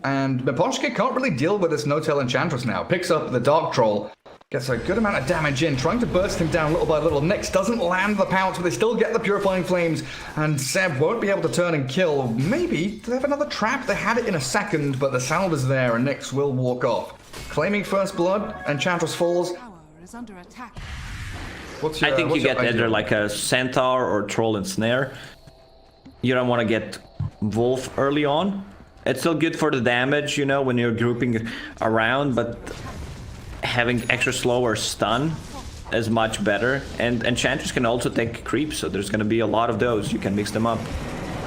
And Miposhka can't really deal with this no-tail Enchantress now. Picks up the Dark Troll. Gets a good amount of damage in, trying to burst him down little by little. Nyx doesn't land the pounce, but they still get the Purifying Flames, and Seb won't be able to turn and kill. Maybe do they have another trap? They had it in a second, but the salve is there, and Nyx will walk off. Claiming first blood, Enchantress falls. Is under attack. What's your, I think you get idea? either like a Centaur or Troll and Snare. You don't want to get Wolf early on. It's still good for the damage, you know, when you're grouping around, but having extra slow or stun is much better. And Enchantress can also take creeps, so there's going to be a lot of those. You can mix them up.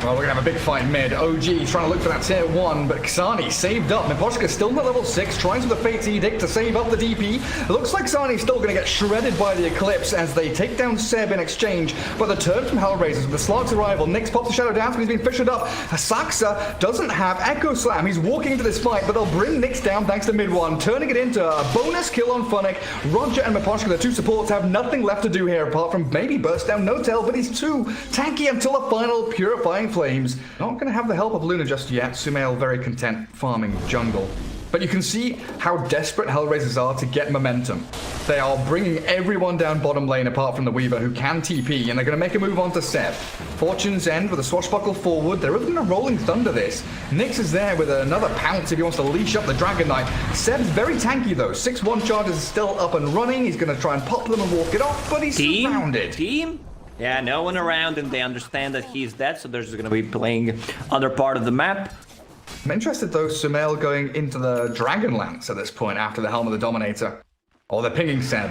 Well, we're going to have a big fight mid. OG trying to look for that tier 1, but Xani saved up. Miposhka still at level 6, trying with the Fate's Edict to save up the DP. It looks like Xani's still going to get shredded by the Eclipse as they take down Seb in exchange. But the turn from Hellraisers with the Slark's arrival. Nyx pops the Shadow Dance, but he's been fissured up. Saxa doesn't have Echo Slam. He's walking into this fight, but they'll bring Nyx down thanks to mid 1, turning it into a bonus kill on Funnick. Roger and Miposhka, the two supports, have nothing left to do here apart from maybe burst down No-Tail, but he's too tanky until the final Purifying Flames. Not going to have the help of Luna just yet. Sumail very content farming jungle. But you can see how desperate Hellraisers are to get momentum. They are bringing everyone down bottom lane apart from the Weaver, who can TP, and they're going to make a move on to Seb. Fortune's End with a swashbuckle forward. There isn't a Rolling Thunder this. Nyx is there with another pounce if he wants to leash up the Dragon Knight. Seb's very tanky though. 6-1 charges is still up and running. He's going to try and pop them and walk it off, but he's surrounded. Team? Yeah, no one around, and they understand that he's dead, so they're just gonna be playing other part of the map. I'm interested though, Sumail going into the Dragonlance at this point after the Helm of the Dominator. Or they're pinging Seb.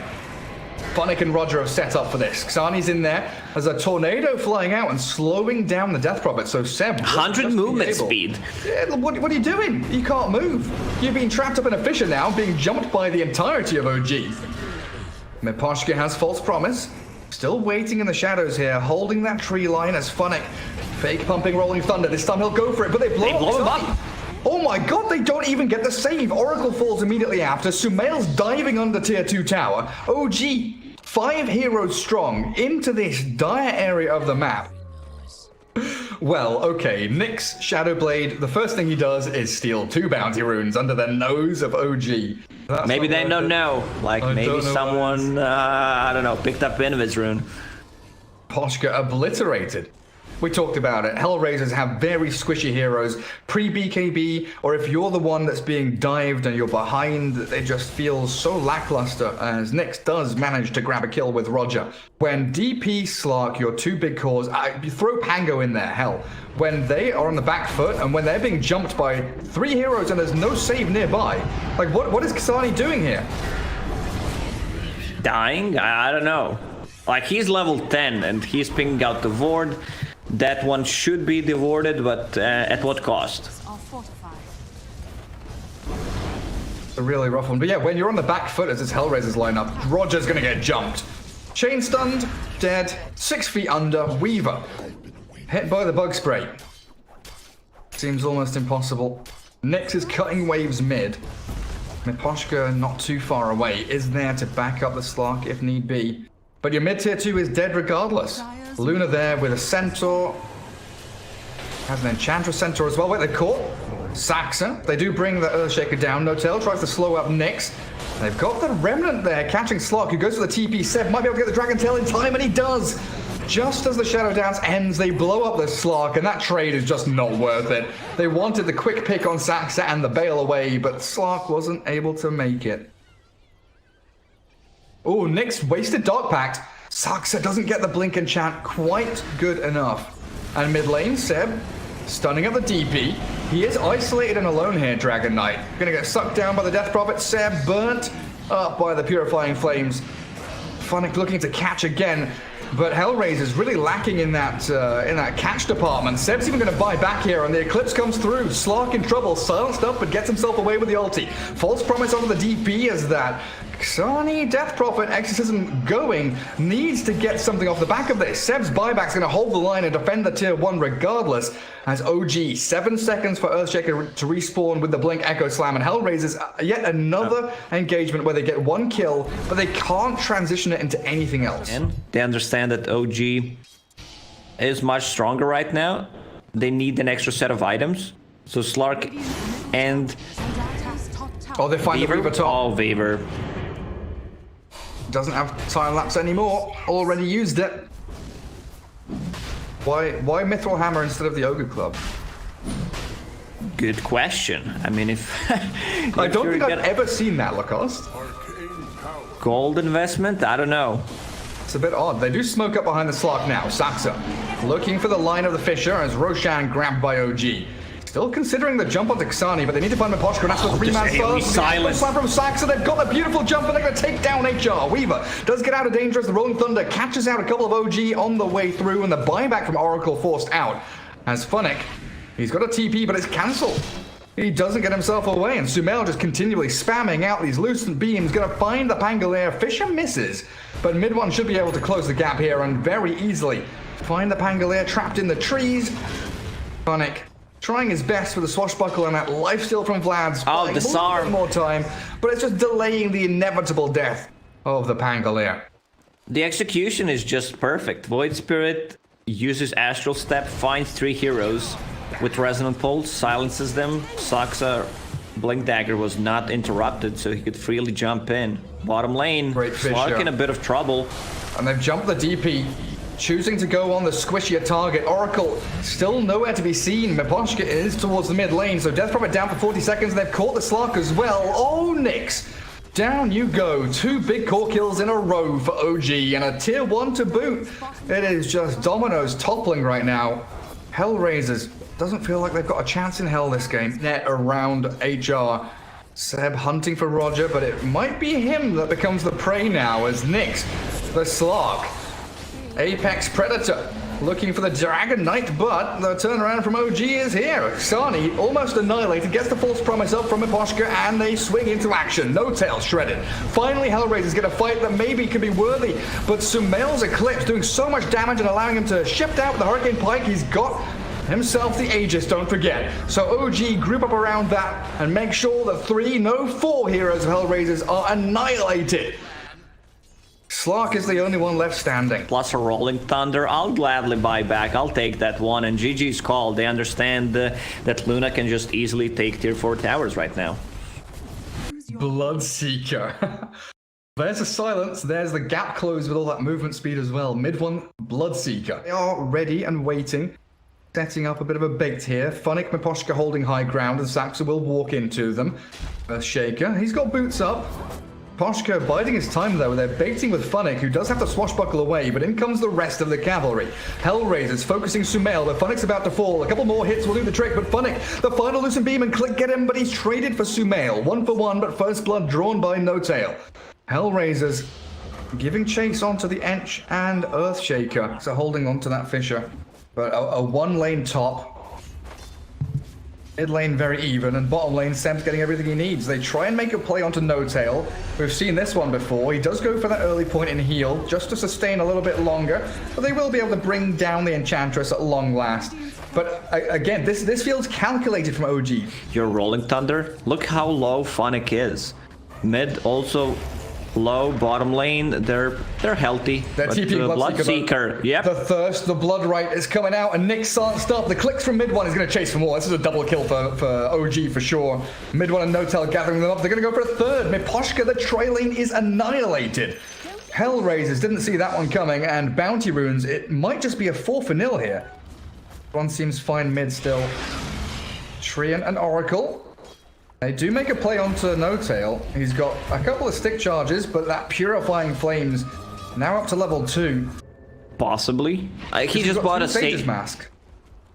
Funnick and Roger have set up for this. Xani's in there. There's a tornado flying out and slowing down the Death Prophet, so Seb... 100 movement speed. Yeah, what are you doing? You can't move. You've been trapped up in a fissure now, being jumped by the entirety of OG. Miposhka has False Promise. Still waiting in the shadows here, holding that tree line as Funnick fake pumping Rolling Thunder. This time he'll go for it, but they blow him up. Oh my god, they don't even get the save. Oracle falls immediately after. Sumail's diving under tier 2 tower. OG, 5 heroes strong, into this dire area of the map. Well, okay, Nyx Shadowblade, the first thing he does is steal 2 bounty runes under the nose of OG. That's maybe they don't know. Like, maybe someone, I don't know, picked up Invis rune. Poshka obliterated. We talked about it. Hellraisers have very squishy heroes, pre-BKB, or if you're the one that's being dived and you're behind, it just feels so lackluster, as Nyx does manage to grab a kill with Roger. When DP Slark, your 2 big cores, you throw Pango in there, hell. When they are on the back foot and when they're being jumped by 3 heroes and there's no save nearby, like what is Xani doing here? Dying? I don't know. Like, he's level 10 and he's pinging out the ward. That one should be devoured, but at what cost? A really rough one. But yeah, when you're on the back foot as this Hellraisers line up, Roger's gonna get jumped. Chain stunned, dead, 6 feet under, Weaver. Hit by the bug spray. Seems almost impossible. Nyx is cutting waves mid. Miposhka, not too far away, is there to back up the Slark if need be. But your mid tier 2 is dead regardless. Luna there with a Centaur. Has an Enchantress Centaur as well. Wait, they caught Saxa. They do bring the Earthshaker down. No-Tail tries to slow up Nyx. They've got the Remnant there, catching Slark, who goes for the TP. Seb might be able to get the Dragon Tail in time, and he does. Just as the Shadow Dance ends, they blow up the Slark, and that trade is just not worth it. They wanted the quick pick on Saxa and the bail away, but Slark wasn't able to make it. Oh, Nyx wasted Dark Pact. Saxa doesn't get the blink enchant quite good enough. And mid lane, Seb stunning up the DP. He is isolated and alone here, Dragon Knight. Gonna get sucked down by the Death Prophet. Seb burnt up by the Purifying Flames. Funnick looking to catch again, but Hellraiser's really lacking in that catch department. Seb's even going to buy back here, and the Eclipse comes through. Slark in trouble, silenced up, but gets himself away with the ulti. False Promise onto the DP as that Xani Death Prophet Exorcism going needs to get something off the back of this. Seb's buyback's going to hold the line and defend the tier 1 regardless, as OG 7 seconds for Earthshaker to respawn with the Blink Echo Slam, and Hellraisers yet another engagement where they get 1 kill, but they can't transition it into anything else. And they understand that OG is much stronger right now. They need an extra set of items. So Slark and Oh, they find the Reaver top. Oh, Weaver. Doesn't have time lapse anymore. Already used it. Why Mithril Hammer instead of the Ogre Club? Good question. I mean, if I don't think I've ever seen that, Lacoste. Gold investment? I don't know. It's a bit odd. They do smoke up behind the Slark now. Saxa looking for the line of the Fissure as Roshan grabbed by OG. Still considering the jump onto Xani, but they need to find Miposhka, and that's the 3-man first. Silence. Slam from Saxa. They've got a beautiful jump, and they're going to take down HR. Weaver does get out of danger as the Rolling Thunder catches out a couple of OG on the way through, and the buyback from Oracle forced out. As Funnick, he's got a TP, but it's cancelled. He doesn't get himself away, and Sumail just continually spamming out these lucent beams. Going to find the Pangolier. Fissure misses, but mid one should be able to close the gap here and very easily find the Pangolier trapped in the trees. Funnick trying his best with a swashbuckle and that lifesteal from Vlad's. Oh, the SAR. More time, but it's just delaying the inevitable death of the Pangolier. The execution is just perfect. Void Spirit uses Astral Step, finds 3 heroes with Resonant Pulse, silences them. Saxa Blink Dagger was not interrupted, so he could freely jump in. Bottom lane, Slark in a bit of trouble. And they've jumped the DP, choosing to go on the squishier target. Oracle still nowhere to be seen. Miposhka is towards the mid lane, so Death Prophet down for 40 seconds. They've caught the Slark as well. Oh, Nyx! Down you go. 2 big core kills in a row for OG and a tier 1 to boot. It is just dominoes toppling right now. Hellraisers doesn't feel like they've got a chance in hell this game. Net around HR. Seb hunting for Roger, but it might be him that becomes the prey now as Nyx, the Slark, Apex Predator, looking for the Dragon Knight, but the turnaround from OG is here. Xani almost annihilated, gets the false promise up from Miposhka, and they swing into action. No tail shredded. Finally, Hellraisers get a fight that maybe could be worthy, but Sumail's Eclipse doing so much damage and allowing him to shift out with the Hurricane Pike. He's got himself the Aegis, don't forget. So OG group up around that and make sure the 3, no 4 heroes of Hellraisers are annihilated. Slark is the only one left standing. Plus a Rolling Thunder. I'll gladly buy back. I'll take that one. And GG's call. They understand that Luna can just easily take tier 4 towers right now. Bloodseeker. There's a silence. There's the gap closed with all that movement speed as well. Mid one, Bloodseeker. They are ready and waiting. Setting up a bit of a bait here. Funnick, Miposhka holding high ground, and Saxa will walk into them. Shaker, he's got boots up. Poshka biding his time though, they're baiting with Funnick, who does have to swashbuckle away, but in comes the rest of the cavalry. Hellraisers focusing Sumail, but Funnick's about to fall. A couple more hits will do the trick, but Funnick, the final Lucent Beam and Click get him, but he's traded for Sumail. 1 for 1, but first blood drawn by No Tail. Hellraisers giving chase onto the Ench and Earthshaker, so holding onto that Fissure. But a 1 lane top. Mid lane very even, and bottom lane Seb's getting everything he needs. They try and make a play onto No Tail. We've seen this one before. He does go for that early point in heal, just to sustain a little bit longer, but they will be able to bring down the Enchantress at long last. But again, this feels calculated from OG. Your Rolling Thunder, look how low Funnick is. Mid also low, bottom lane, they're healthy. That TP Bloodseeker, yep. The thirst, the blood right is coming out, and Nyx can't stop. The clicks from mid one is going to chase for more. This is a double kill for OG for sure. Mid one and No Tail gathering them up. They're going to go for a third. Miposhka, the Trey lane is annihilated. Hellraisers didn't see that one coming, and Bounty Runes, it might just be a 4-0 here. One seems fine mid still. Treant and Oracle. They do make a play onto No Tail. He's got a couple of stick charges, but that Purifying Flames now up to level 2. Possibly. He just bought a Sage's mask.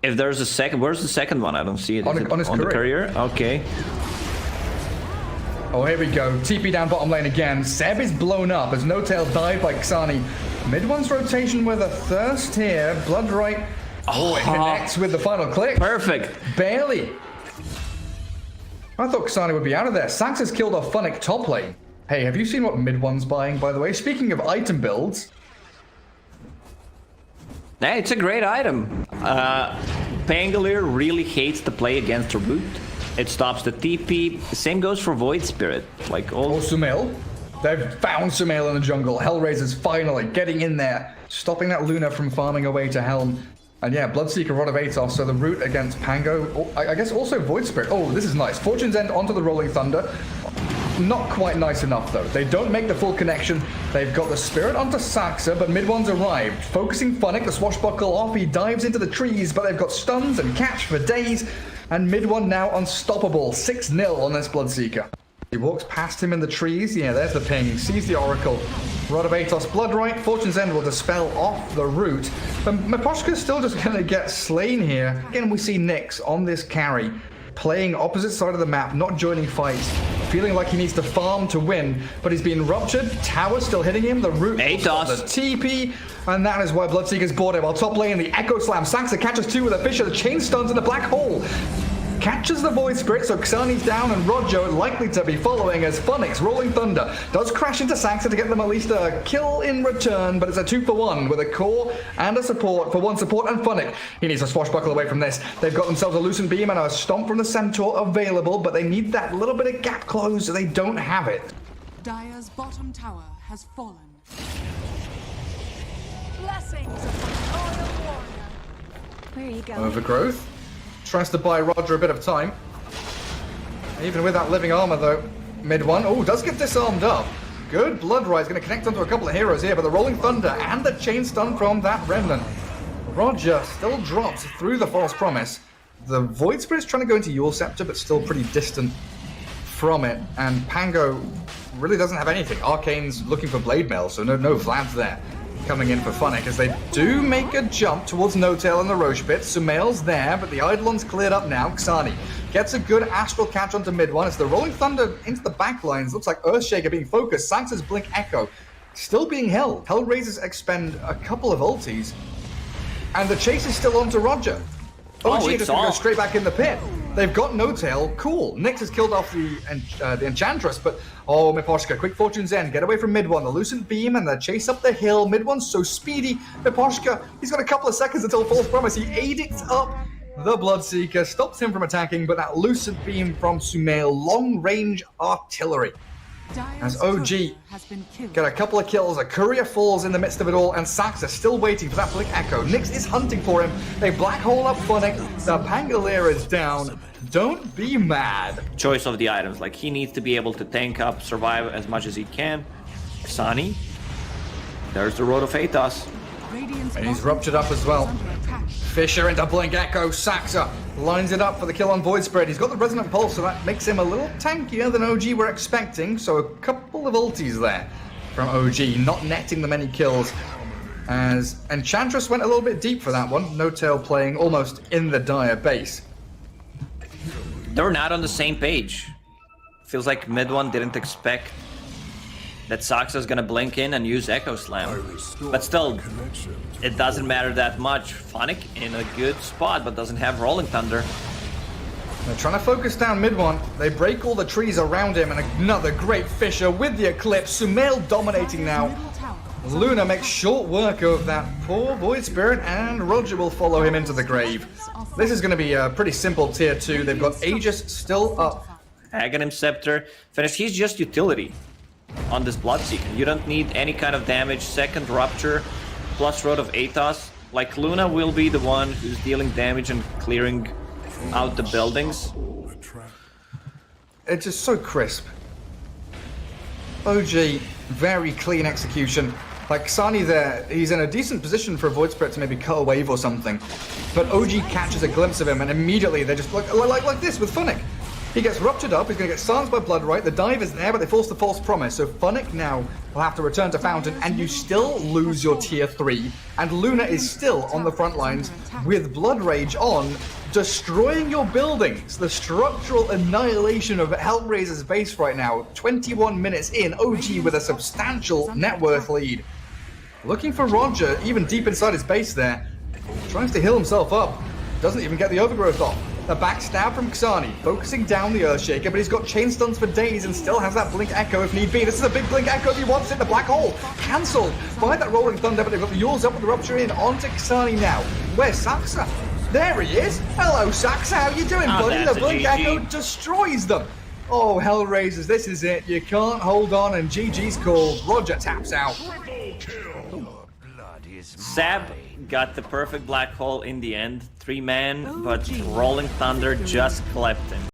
If there's a second, where's the second one? I don't see it. On his courier. Okay. Oh, here we go. TP down bottom lane again. Seb is blown up as No Tail died by Xani. Mid one's rotation with a thirst here. Blood right. Oh, it connects with the final click. Perfect. Barely. I thought Xani would be out of there. Sax has killed off Funnick top lane. Hey, have you seen what mid one's buying, by the way? Speaking of item builds. Hey, it's a great item. Pangolier really hates to play against a root. It stops the TP. Same goes for Void Spirit. Like all. Oh, Sumail. They've found Sumail in the jungle. Hellraisers finally getting in there, stopping that Luna from farming away to Helm. And yeah, Bloodseeker, Rod of Atos, so the root against Pango. I guess also Void Spirit. Oh, this is nice. Fortune's End onto the Rolling Thunder. Not quite nice enough, though. They don't make the full connection. They've got the Spirit onto Saxa, but mid one's arrived. Focusing Funnick, the swashbuckle off. He dives into the trees, but they've got stuns and catch for days. And mid one now unstoppable. 6-0 on this Bloodseeker. He walks past him in the trees. Yeah, there's the ping. Sees the Oracle. Rod of Atos, Bloodright. Fortune's End will dispel off the root. But Miposhka's still just going to get slain here. Again, we see Nyx on this carry, playing opposite side of the map, not joining fights, feeling like he needs to farm to win, but he's been ruptured. Tower still hitting him. The root, Atos, the TP, and that is why Bloodseeker's bought him. While top lane, the Echo Slam. Saxa catches two with a Fisher. The chain stuns in the black hole. Catches the Void Spirit, so Xani's down, and Roger likely to be following as Funnick's Rolling Thunder does crash into Saxa to get them at least a kill in return, but it's a 2-for-1 with a core and a support for one support and Funnick. He needs a swashbuckle away from this. They've got themselves a Lucent Beam and a Stomp from the Centaur available, but they need that little bit of gap close, so they don't have it. Dire's bottom tower has fallen. Blessings upon the royal warrior. Where are you going? Overgrowth tries to buy Roger a bit of time. Even with that living armor, though, mid one. Oh, does get disarmed up. Good. Bloodride's going to connect onto a couple of heroes here, but the Rolling Thunder and the chain stun from that Remnant. Roger still drops through the False Promise. The Void Spirit's trying to go into Yule Scepter, but still pretty distant from it. And Pango really doesn't have anything. Arcane's looking for Blade Mail, so no Vlad's there. Coming in for Funnick as they do make a jump towards No-Tail and the Roche Pit. Sumail's there, but the Eidolon's cleared up now. Xani gets a good Astral catch onto mid one. It's the Rolling Thunder into the back lines. Looks like Earthshaker being focused. Saxa's Blink Echo still being held. Hellraisers expend a couple of ultis, and the chase is still on to Roger. OG just going to go straight back in the pit. They've got No-Tail. Cool. Nyx has killed off the Enchantress, but oh, Miposhka, quick Fortune's End. Get away from mid one. The Lucent Beam and the chase up the hill. Mid one's so speedy. Miposhka, he's got a couple of seconds until False Promise. He edicts up the Bloodseeker, stops him from attacking, but that Lucent Beam from Sumail, long-range artillery. As OG get a couple of kills, a courier falls in the midst of it all, and Saxa still waiting for that Blink Echo. Nyx is hunting for him. They black hole up Funnick. The Pangolier is down. Don't be mad. Choice of the items. Like, he needs to be able to tank up, survive as much as he can. Xani. There's the Road of Atos. And he's ruptured up as well. Fisher into Blink Echo. Saxa lines it up for the kill on Void Spirit. He's got the Resonant Pulse, so that makes him a little tankier than OG were expecting. So a couple of ultis there from OG, not netting them any kills. As Enchantress went a little bit deep for that one. No-Tail playing almost in the Dire base. They're not on the same page. Feels like mid one didn't expect that Saxa's gonna blink in and use Echo Slam. But still, it doesn't matter that much. Funnick in a good spot, but doesn't have Rolling Thunder. They're trying to focus down mid one. They break all the trees around him, and another great Fisher with the Eclipse. Sumail dominating now. Luna makes short work of that poor Void Spirit, and Roger will follow him into the grave. This is going to be a pretty simple tier 2. They've got Aegis still up. Aghanim Scepter finished. He's just utility on this Bloodseeker. You don't need any kind of damage. Second Rupture plus Road of Atos. Like, Luna will be the one who's dealing damage and clearing out the buildings. It's just so crisp. OG, very clean execution. Like, Xani there, he's in a decent position for a Void Spirit to maybe cut a wave or something. But OG catches a glimpse of him, and immediately they're just like this with Funnick. He gets ruptured up, he's going to get silenced by Bloodright, the dive is there, but they force the False Promise, so Funnick now will have to return to Fountain, and you still lose your tier 3, and Luna is still on the front lines with Blood Rage on, destroying your buildings. The structural annihilation of Hellraiser's base right now, 21 minutes in, OG with a substantial net worth lead. Looking for Roger, even deep inside his base there, tries to heal himself up, doesn't even get the overgrowth off. The backstab from Xani, focusing down the Earthshaker, but he's got chain stuns for days and still has that Blink Echo if need be. This is a big Blink Echo if he wants it. The black hole cancelled by that Rolling Thunder, but they've got the Yules up with the Rupture in onto Xani now. Where's Saxa? There he is. Hello, Saxa. How you doing, buddy? The Blink Echo destroys them. Oh, Hellraisers, this is it. You can't hold on, and GG's called. Roger taps out. Sab got the perfect black hole in the end. 3 man, but Rolling Thunder just clapped him.